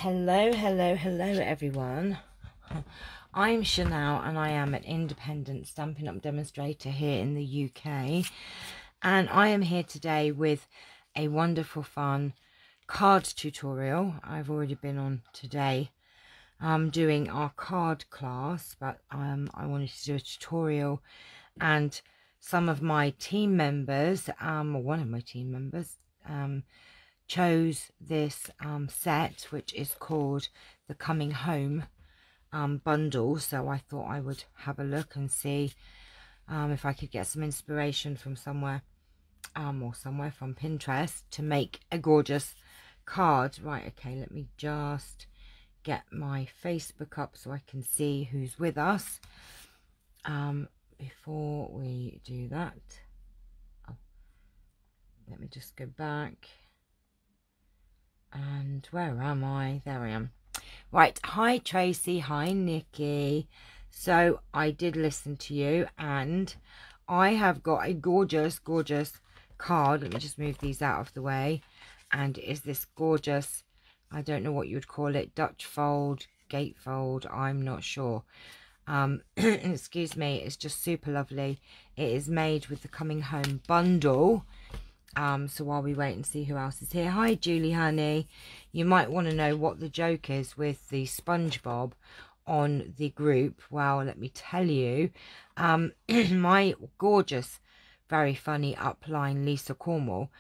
Hello everyone. I'm Chanel and I am an independent Stampin' Up demonstrator here in the UK, and I am here today with a wonderful fun card tutorial. I've already been on today doing our card class, but I wanted to do a tutorial, and some of my team members, or one of my team members, chose this set, which is called the Coming Home bundle. So I thought I would have a look and see if I could get some inspiration from somewhere or somewhere from Pinterest to make a gorgeous card. Right, okay, let me just get my Facebook up so I can see who's with us before we do that. Let me just go back. And where am I? There I am. Right. Hi, Tracy. Hi, Nikki. So I did listen to you, and I have got a gorgeous, gorgeous card. Let me just move these out of the way. And it is this gorgeous, I don't know what you would call it, Dutch fold, gatefold, I'm not sure. Excuse me. It's just super lovely. It is made with the Coming Home bundle. So while we wait and see who else is here. Hi, Julie, honey. You might want to know what the joke is with the SpongeBob on the group. Well, let me tell you. My gorgeous, very funny upline Lisa Cornwall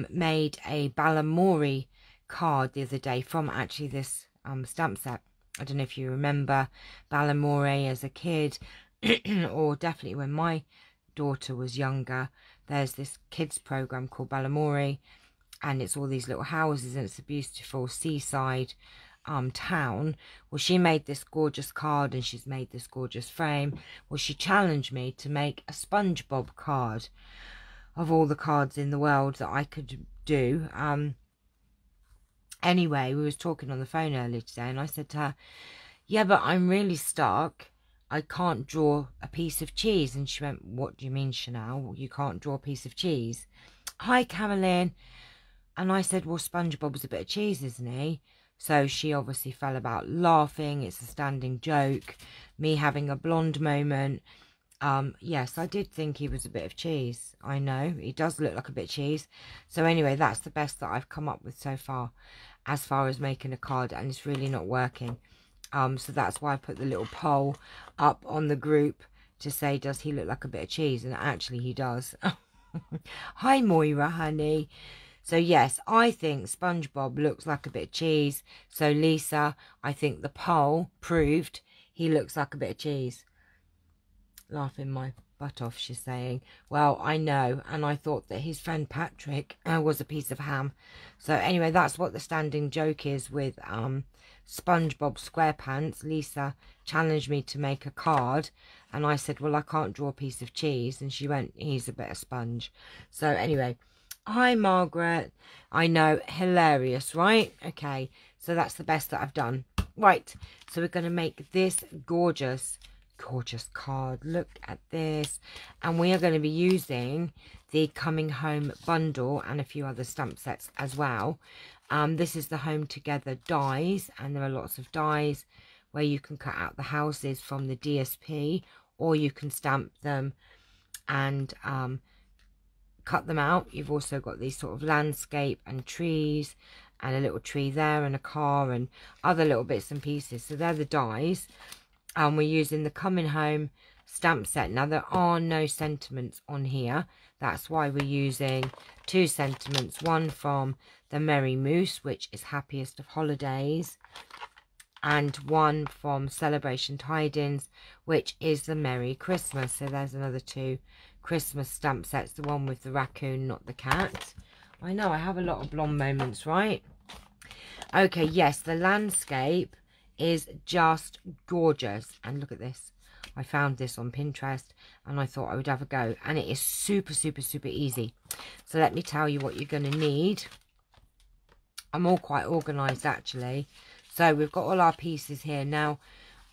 made a Balamori card the other day from actually this stamp set. I don't know if you remember Balamori as a kid or definitely when my daughter was younger. There's this kids program called Balamori, and it's all these little houses, and it's a beautiful seaside town. Well, she made this gorgeous card, and she's made this gorgeous frame. Well, she challenged me to make a SpongeBob card of all the cards in the world that I could do. Anyway, we was talking on the phone earlier today, and I said to her, yeah, but I'm really stuck. I can't draw a piece of cheese. And she went, what do you mean, Chanel? You can't draw a piece of cheese? Hi, Caroline. And I said, well, SpongeBob's a bit of cheese, isn't he? So she obviously fell about laughing. It's a standing joke. Me having a blonde moment. Yes, I did think he was a bit of cheese. I know, he does look like a bit of cheese. So anyway, that's the best that I've come up with so far as making a card, and it's really not working. So that's why I put the little poll up on the group to say, does he look like a bit of cheese? And actually he does. Hi, Moira, honey. So yes, I think SpongeBob looks like a bit of cheese. So Lisa, I think the poll proved he looks like a bit of cheese. Laughing my butt off, she's saying. Well, I know, and I thought that his friend Patrick was a piece of ham. So anyway, that's what the standing joke is with SpongeBob SquarePants. Lisa challenged me to make a card, and I said, well, I can't draw a piece of cheese, and she went, he's a bit of sponge. So anyway, hi, Margaret. I know, hilarious, right? Okay, so that's the best that I've done. Right, so we're going to make this gorgeous card. Look at this, and we are going to be using the Coming Home bundle and a few other stamp sets as well. This is the Home Together dies, and there are lots of dies where you can cut out the houses from the DSP, or you can stamp them and cut them out. You've also got these sort of landscape and trees, and a little tree there, and a car, and other little bits and pieces. So they're the dies. We're using the Coming Home stamp set. Now, there are no sentiments on here. That's why we're using two sentiments. One from the Merry Moose, which is Happiest of Holidays. And one from Celebration Tidings, which is the Merry Christmas. So there's another two Christmas stamp sets. The one with the raccoon, not the cat. I know, I have a lot of blonde moments, right? Okay, yes, the landscape is just gorgeous, and look at this. I found this on Pinterest, and I thought I would have a go, and it is super easy. So let me tell you what you're going to need. I'm all quite organized, actually. So we've got all our pieces here now.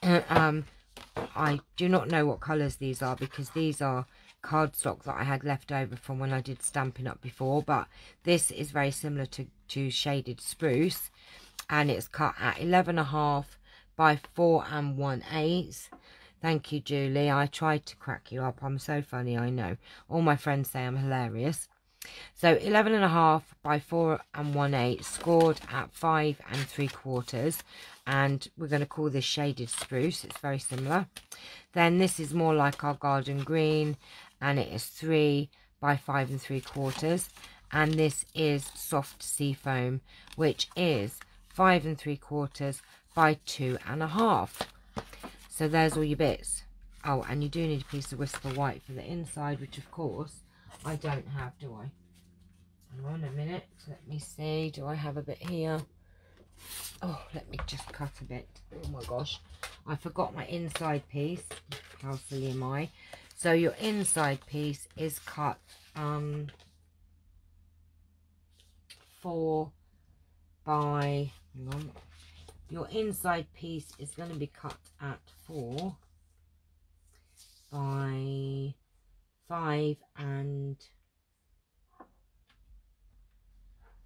I do not know what colors these are, because these are cardstock that I had left over from when I did Stampin' Up before, but this is very similar to shaded Spruce. and it's cut at 11.5 by 4 1/8. Thank you, Julie. I tried to crack you up. I'm so funny, I know. All my friends say I'm hilarious. So 11.5 by 4 1/8, scored at 5 3/4, and we're going to call this shaded spruce. It's very similar. Then this is more like our garden green, and it is 3 by 5 3/4, and this is soft sea foam, which is 5 3/4 by 2.5. So there's all your bits. Oh, and you do need a piece of Whisper White for the inside, which of course I don't have, do I? Hang on a minute, let me see, do I have a bit here? Oh, let me just cut a bit. Oh my gosh, I forgot my inside piece. How silly am I? So your inside piece is cut 4 by, hang on, your inside piece is going to be cut at 4 by 5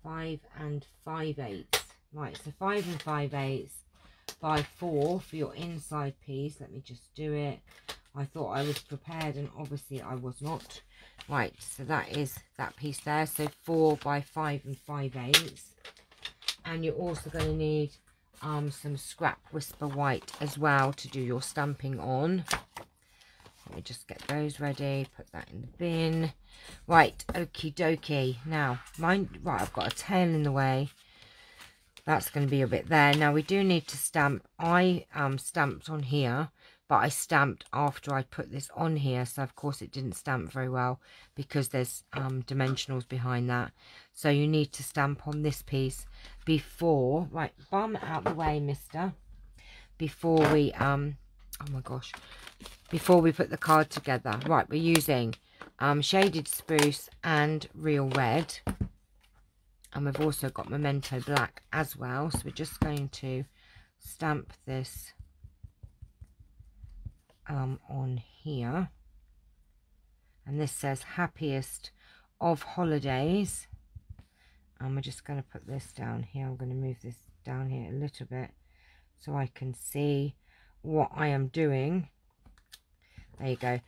5/5. Right, so 5 5/8 by 4 for your inside piece. Let me just do it. I thought I was prepared, and obviously I was not. Right, so that is that piece there. So 4 by 5 5/8. And you're also going to need some scrap Whisper White as well to do your stamping on. Let me just get those ready, put that in the bin. Right, okie dokie. Now, right, I've got a tail in the way. That's going to be a bit there. Now, we do need to stamp. I stamped on here, but I stamped after I put this on here. So, of course, it didn't stamp very well because there's dimensionals behind that. So, you need to stamp on this piece before. Right, bum out the way, mister. Before we, oh my gosh. Before we put the card together. Right, we're using shaded spruce and real red. And we've also got Memento black as well. So we're just going to stamp this on here. And this says happiest of holidays. And we're just going to put this down here. I'm going to move this down here a little bit so I can see what I am doing. There you go.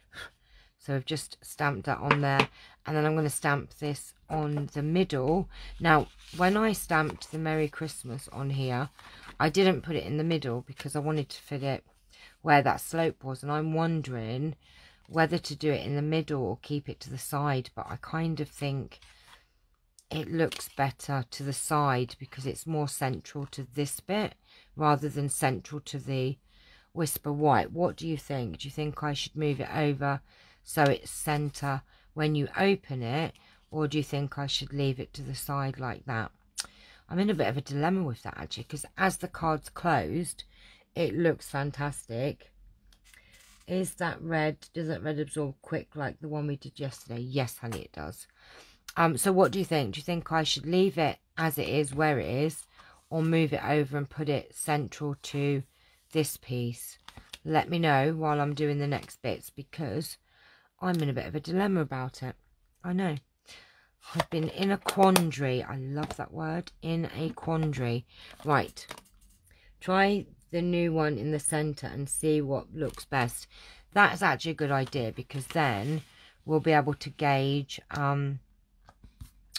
So I've just stamped that on there, and then I'm going to stamp this on the middle. Now, when I stamped the Merry Christmas on here, I didn't put it in the middle because I wanted to fit it where that slope was, and I'm wondering whether to do it in the middle or keep it to the side, but I kind of think it looks better to the side because it's more central to this bit rather than central to the Whisper White. What do you think? Do you think I should move it over so it's center when you open it, or do you think I should leave it to the side like that? I'm in a bit of a dilemma with that actually, because as the card's closed, it looks fantastic. Is that red? Does that red absorb quick like the one we did yesterday? Yes, honey, it does. So what do you think? Do you think I should leave it as it is, where it is, or move it over and put it central to this piece? Let me know while I'm doing the next bits, because I'm in a bit of a dilemma about it. I know. I've been in a quandary. I love that word. In a quandary. Right. Try the new one in the centre and see what looks best. That's actually a good idea, because then we'll be able to gauge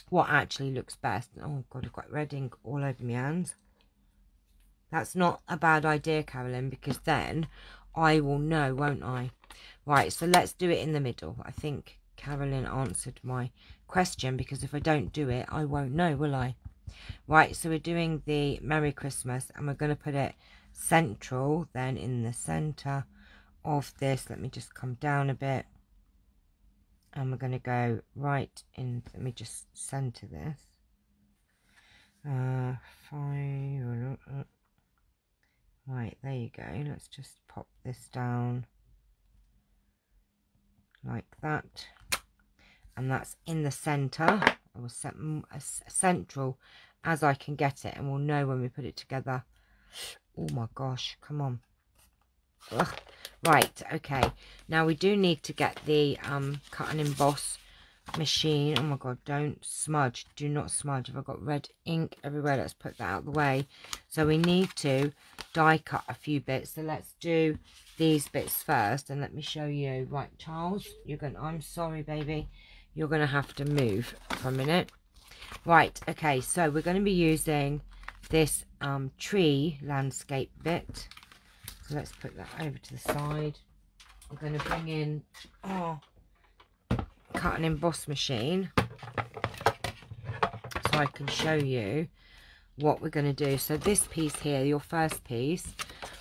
what actually looks best. Oh God, I've got red ink all over my hands. That's not a bad idea, Carolyn, because then I will know, won't I? Right, so let's do it in the middle. I think Carolyn answered my question, because if I don't do it, I won't know, will I? Right, so we're doing the Merry Christmas, and we're going to put it central, then in the centre of this. Let me just come down a bit. And we're going to go right in. Let me just centre this. Right, there you go. Let's just pop this down like that. And that's in the centre. I will set as central as I can get it, and we'll know when we put it together. Oh my gosh, come on. Ugh. Right, okay. Now we do need to get the cut and emboss machine. Oh my god, don't smudge, do not smudge. I've got red ink everywhere. Let's put that out of the way. So we need to die cut a few bits, so let's do these bits first, and let me show you. Right, Charles, you're going to, I'm sorry baby, you're going to have to move for a minute. Right, okay, so we're going to be using this tree landscape bit, so let's put that over to the side. I'm going to bring in cut and emboss machine so I can show you what we're going to do. So this piece here, your first piece,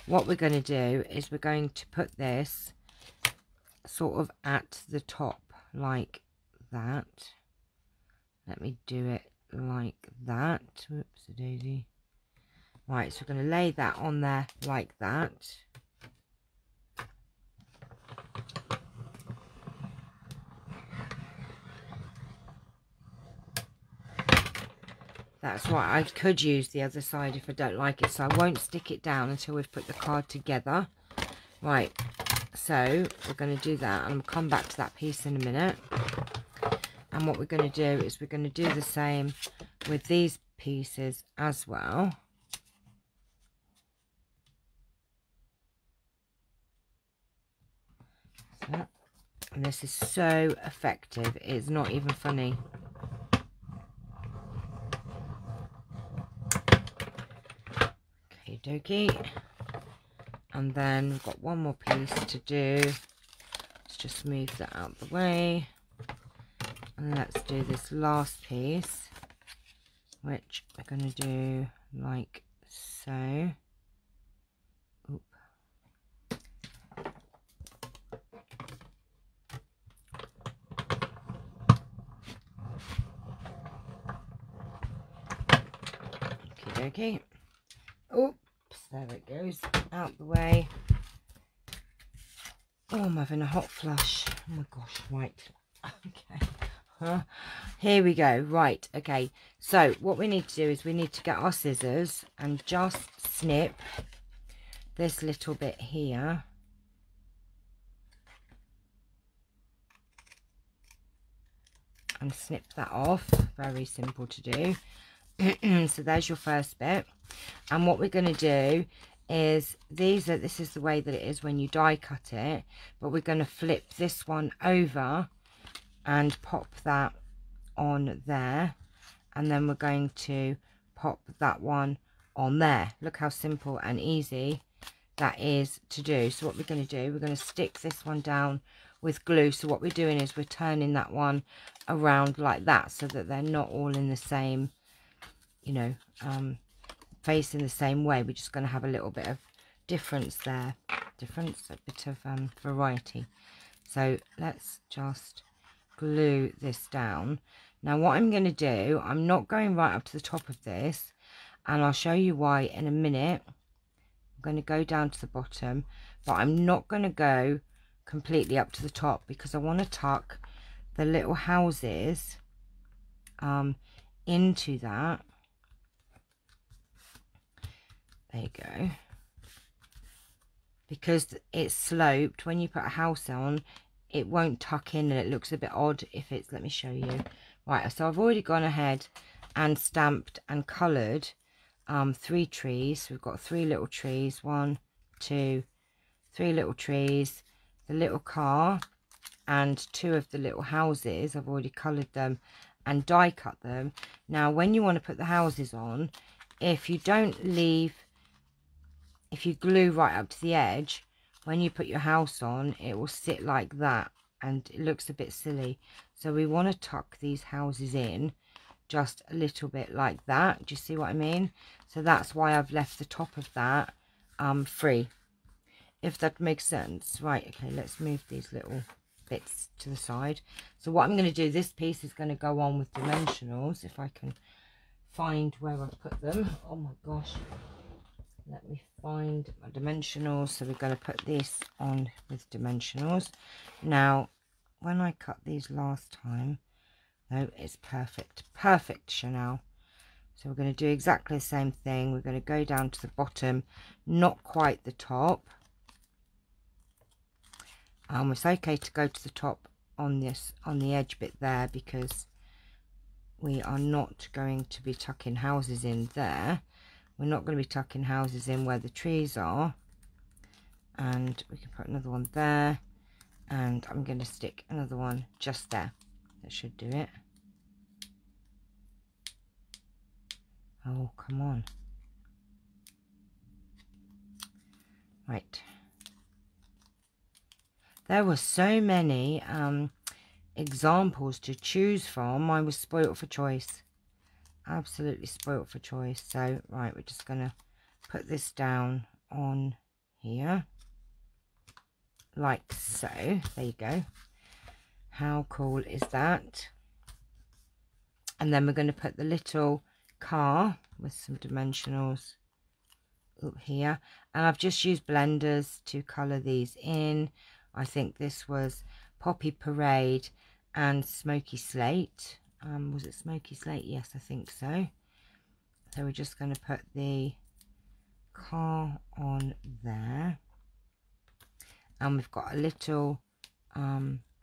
what we're going to do is we're going to put this sort of at the top like that. Let me do it like that. Whoops a daisy. Right, so we're going to lay that on there like that. That's right, I could use the other side if I don't like it, so I won't stick it down until we've put the card together. Right, so we're going to do that, and I'll come back to that piece in a minute. And what we're going to do is we're going to do the same with these pieces as well. So, and this is so effective, it's not even funny. Dokie, and then we've got one more piece to do. Let's just move that out of the way, and let's do this last piece, which we're going to do like so. Oop. Okay. Oops, there it goes, out the way. Oh, I'm having a hot flush. Oh my gosh, right. Okay. Here we go. Right, okay. So what we need to do is we need to get our scissors and just snip this little bit here. And snip that off. Very simple to do. So there's your first bit. And what we're going to do is this is the way that it is when you die cut it, but we're going to flip this one over and pop that on there, and then we're going to pop that one on there. Look how simple and easy that is to do. So what we're going to do, we're going to stick this one down with glue. So what we're doing is we're turning that one around like that, so that they're not all in the same, you know, facing the same way. We're just going to have a little bit of difference there, a bit of variety. So let's just glue this down. Now what I'm going to do, I'm not going right up to the top of this, and I'll show you why in a minute. I'm going to go down to the bottom, but I'm not going to go completely up to the top, because I want to tuck the little houses into that. There you go. Because it's sloped, when you put a house on, it won't tuck in, and it looks a bit odd if it's, let me show you. Right, so I've already gone ahead and stamped and coloured 3 trees. We've got 3 little trees, 1, 2, 3 little trees, the little car, and 2 of the little houses. I've already coloured them and die cut them. Now when you want to put the houses on, if you glue right up to the edge, when you put your house on, it will sit like that, and it looks a bit silly. So we want to tuck these houses in just a little bit like that. Do you see what I mean? So that's why I've left the top of that free, if that makes sense. Right, okay, let's move these little bits to the side. So what I'm going to do, this piece is going to go on with dimensionals, if I can find where I've put them. Oh my gosh, let me find my dimensionals. So we're going to put this on with dimensionals. Now when I cut these last time, no, it's perfect, Chanel. So we're going to do exactly the same thing. We're going to go down to the bottom, not quite the top. It's okay to go to the top on this, on the edge bit there, because we are not going to be tucking houses in there. We're not going to be tucking houses in where the trees are. And we can put another one there, and I'm going to stick another one just there. That should do it. Oh, come on. Right. There were so many examples to choose from. I was spoilt for choice. Absolutely spoilt for choice. So, right, we're just going to put this down on here. Like so. There you go. How cool is that? And then we're going to put the little car with some dimensionals up here. And I've just used blenders to colour these in. I think this was Poppy Parade and Smoky Slate. Was it Smoky Slate? Yes, I think so. So we're just going to put the car on there. And we've got a little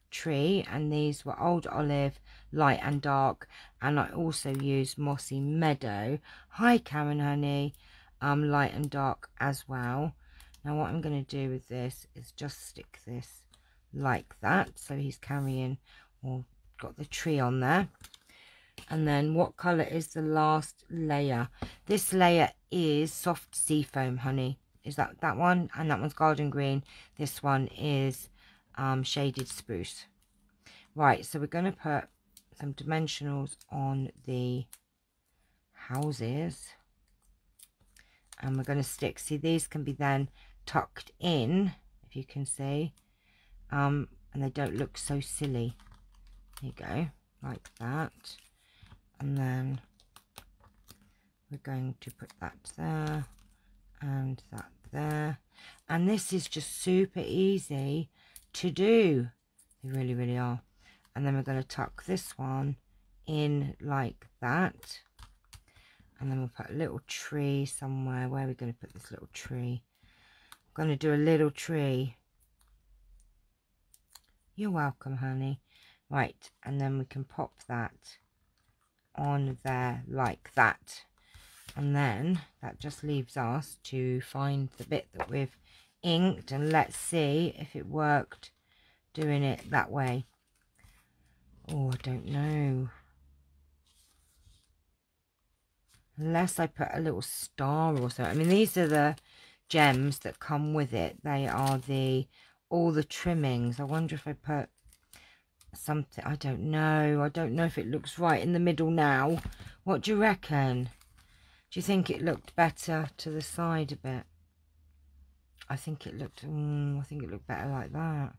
tree, and these were Old Olive, Light and Dark, and I also used Mossy Meadow. Hi Karen Honey, Light and Dark as well. Now what I'm going to do with this is just stick this like that, so he's carrying, or got the tree on there. And then what colour is the last layer? This layer is Soft Seafoam, honey. Is that one? And that one's Garden Green. This one is Shaded Spruce. Right, so we're going to put some dimensionals on the houses, and we're going to stick, see, these can be then tucked in, if you can see, and they don't look so silly. There you go, like that. And then we're going to put that there and that there, and this is just super easy to do. They really, really are. And then we're going to tuck this one in like that, and then we'll put a little tree somewhere. Where are we going to put this little tree? I'm going to do a little tree. You're welcome, honey. Right, and then we can pop that on there like that, and then that just leaves us to find the bit that we've inked, and let's see if it worked doing it that way. Oh, I don't know, unless I put a little star or something. I mean, these are the gems that come with it. They are all the trimmings. I wonder if I put something. I don't know if it looks right in the middle now. What do you reckon? Do you think it looked better to the side a bit? I think it looked better like that.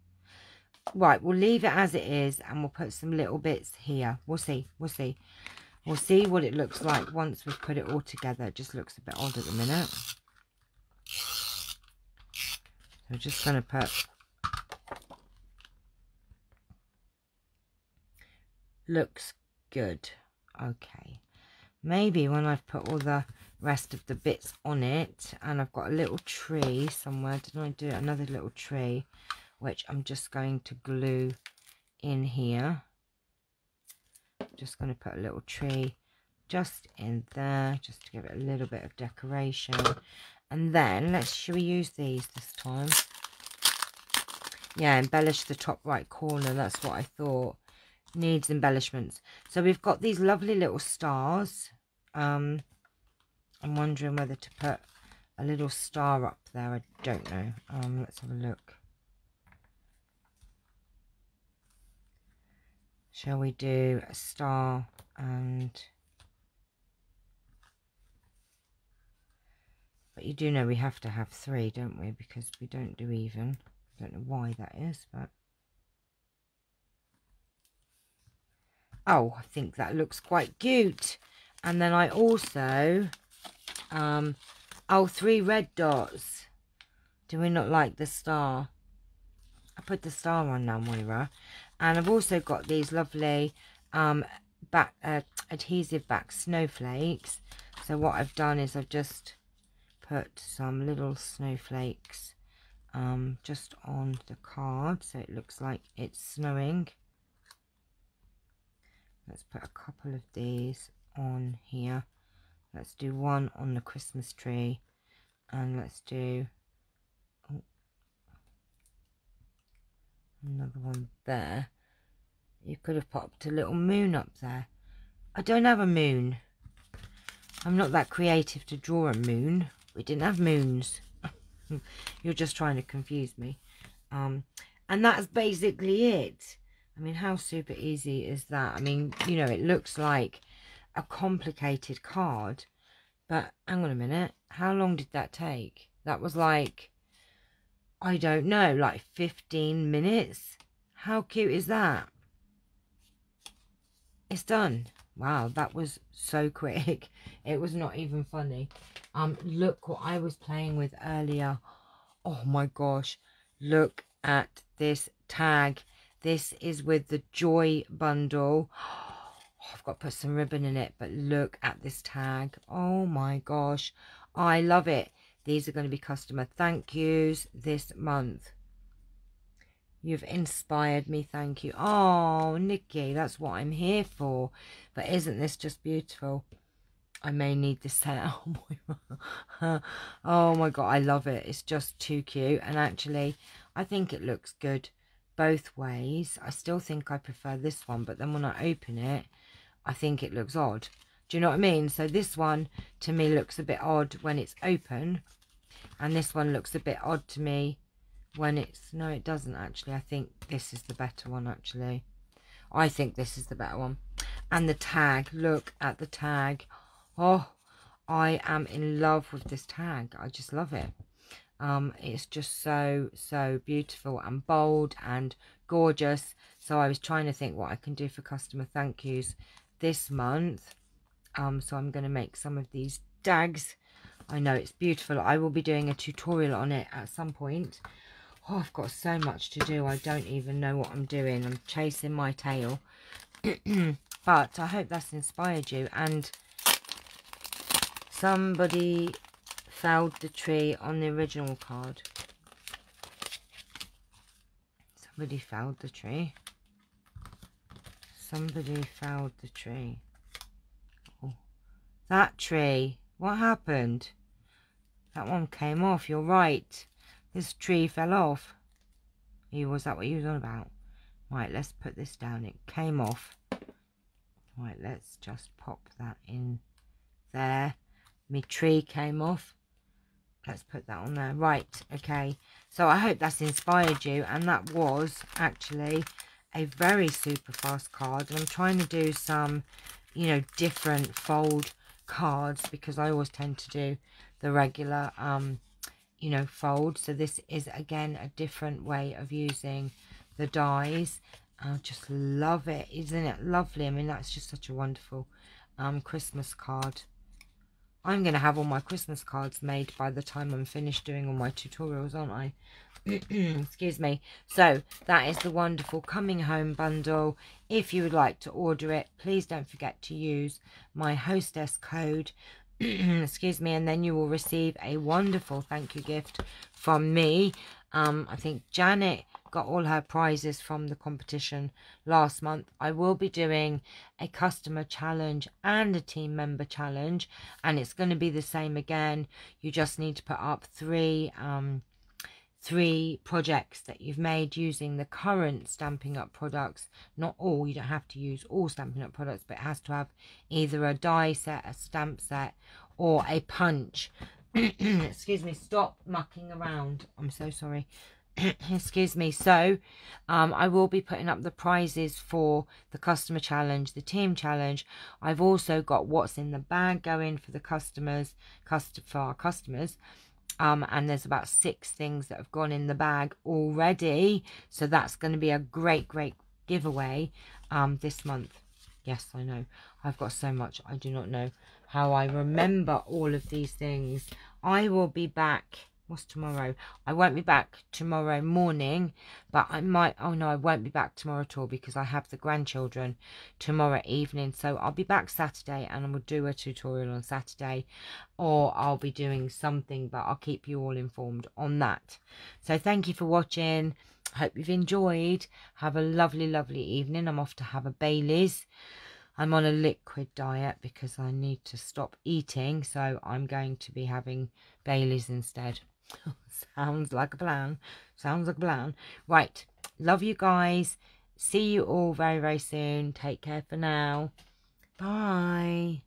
Right, we'll leave it as it is, and we'll put some little bits here. We'll see what it looks like once we've put it all together. It just looks a bit odd at the minute. So we're just going to put, looks good. Okay, maybe when I've put all the rest of the bits on it, and I've got a little tree somewhere, didn't I do another little tree, which I'm just going to glue in here. Just going to put a little tree just in there, just to give it a little bit of decoration. And then should we use these this time? Yeah, embellish the top right corner. That's what I thought. Needs embellishments. So we've got these lovely little stars. I'm wondering whether to put a little star up there. I don't know. Let's have a look. Shall we do a star and... But you do know we have to have 3, don't we? Because we don't do even. I don't know why that is, but... Oh, I think that looks quite cute. And then I also... 3 red dots. Do we not like the star? I put the star on now, Moira. And I've also got these lovely adhesive back snowflakes. So what I've done is I've just put some little snowflakes just on the card, so it looks like it's snowing. Let's put a couple of these on here. Let's do one on the Christmas tree, and let's do another one there. You could have popped a little moon up there. I don't have a moon. I'm not that creative to draw a moon. We didn't have moons. You're just trying to confuse me. And that's basically it. I mean, how super easy is that? I mean, you know, it looks like a complicated card, but hang on a minute. How long did that take? That was like, I don't know, like 15 minutes. How cute is that? It's done. Wow, that was so quick. It was not even funny. Look what I was playing with earlier. Oh my gosh, look at this tag. This is with the Joy bundle. Oh, I've got to put some ribbon in it, but look at this tag. Oh my gosh, I love it. These are going to be customer thank yous this month. You've inspired me, thank you. Oh, Nikki, that's what I'm here for. But isn't this just beautiful? I may need this set. Oh my god, I love it. It's just too cute. And actually, I think it looks good both ways. I still think I prefer this one, but then when I open it, I think it looks odd. Do you know what I mean? So this one, to me, looks a bit odd when it's open. And this one looks a bit odd to me when it's, no, it doesn't actually. I think this is the better one actually. I think this is the better one. And the tag, look at the tag. Oh, I am in love with this tag. I just love it. It's just so beautiful and bold and gorgeous. So I was trying to think what I can do for customer thank yous this month. So I'm going to make some of these tags. I know it's beautiful. I will be doing a tutorial on it at some point. Oh, I've got so much to do. I don't even know what I'm doing. I'm chasing my tail. But I hope that's inspired you. And somebody felled the tree on the original card. Somebody felled the tree. Somebody felled the tree. Oh, that tree. What happened? That one came off. You're right. This tree fell off. Was that what you was on about? Right, let's put this down. It came off. Right, let's just pop that in there. My tree came off. Let's put that on there. Right, okay. So I hope that's inspired you. And that was actually a very super fast card. And I'm trying to do some, you know, different fold cards because I always tend to do the regular you know, fold. So this is again a different way of using the dies. I just love it. Isn't it lovely? I mean, that's just such a wonderful Christmas card. I'm going to have all my Christmas cards made by the time I'm finished doing all my tutorials, aren't I? Excuse me. So that is the wonderful Coming Home bundle. If you would like to order it, please don't forget to use my hostess code. Excuse me, and then you will receive a wonderful thank you gift from me. I think Janet got all her prizes from the competition last month. I will be doing a customer challenge and a team member challenge, and it's going to be the same again. You just need to put up three projects that you've made using the current Stampin' Up products. Not all, you don't have to use all Stampin' Up products, but it has to have either a die set, a stamp set, or a punch. Excuse me, stop mucking around. I'm so sorry. Excuse me. So I will be putting up the prizes for the customer challenge, the team challenge. I've also got what's in the bag going for the customers, for our customers. And there's about 6 things that have gone in the bag already. So that's going to be a great giveaway this month. Yes, I know. I've got so much. I do not know how I remember all of these things. I will be back. What's tomorrow? I won't be back tomorrow morning, but I might. Oh no, I won't be back tomorrow at all because I have the grandchildren tomorrow evening. So I'll be back Saturday and I will do a tutorial on Saturday, or I'll be doing something, but I'll keep you all informed on that. So thank you for watching. I hope you've enjoyed. Have a lovely evening. I'm off to have a Bailey's. I'm on a liquid diet because I need to stop eating, so I'm going to be having Baileys instead. Sounds like a plan. Sounds like a plan. Right. Love you guys. See you all very, very soon. Take care for now. Bye.